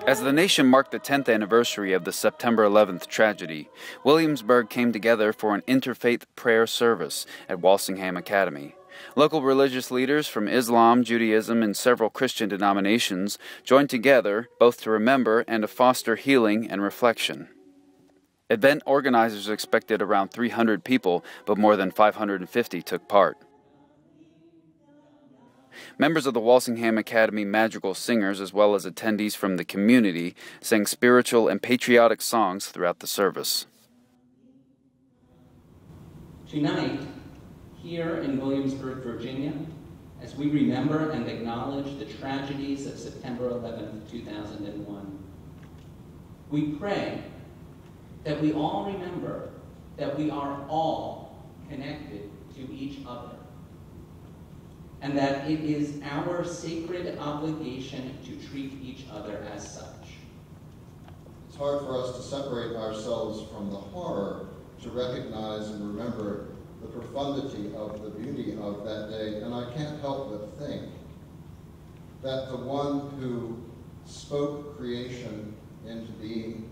As the nation marked the 10th anniversary of the September 11th tragedy, Williamsburg came together for an interfaith prayer service at Walsingham Academy. Local religious leaders from Islam, Judaism, and several Christian denominations joined together both to remember and to foster healing and reflection. Event organizers expected around 300 people, but more than 550 took part. Members of the Walsingham Academy Madrigal Singers, as well as attendees from the community, sang spiritual and patriotic songs throughout the service. Tonight, here in Williamsburg, Virginia, as we remember and acknowledge the tragedies of September 11, 2001, we pray that we all remember that we are all connected to each other, and that it is our sacred obligation to treat each other as such. It's hard for us to separate ourselves from the horror, to recognize and remember the profundity of the beauty of that day, and I can't help but think that the one who spoke creation into being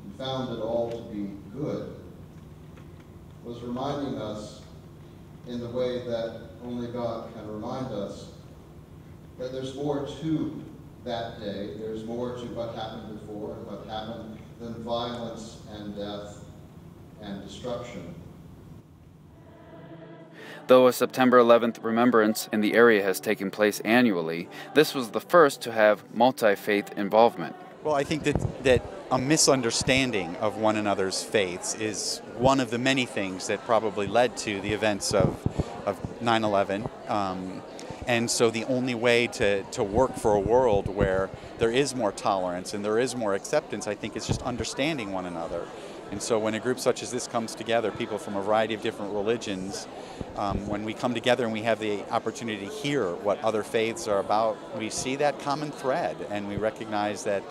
and found it all to be good was reminding us in the way that only God can remind us that there's more to that day, there's more to what happened before and what happened than violence and death and destruction. Though a September 11th remembrance in the area has taken place annually, this was the first to have multi-faith involvement. Well, I think that a misunderstanding of one another's faiths is one of the many things that probably led to the events of 9/11. And so the only way to work for a world where there is more tolerance and there is more acceptance, I think, is just understanding one another. And so when a group such as this comes together, people from a variety of different religions, when we come together and we have the opportunity to hear what other faiths are about, we see that common thread, and we recognize that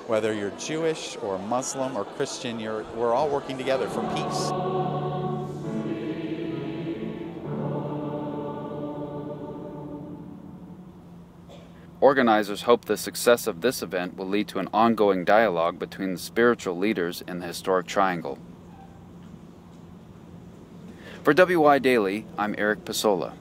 whether you're Jewish or Muslim or Christian, we're all working together for peace. Organizers hope the success of this event will lead to an ongoing dialogue between the spiritual leaders in the historic triangle. For WYDaily, I'm Eric Pasola.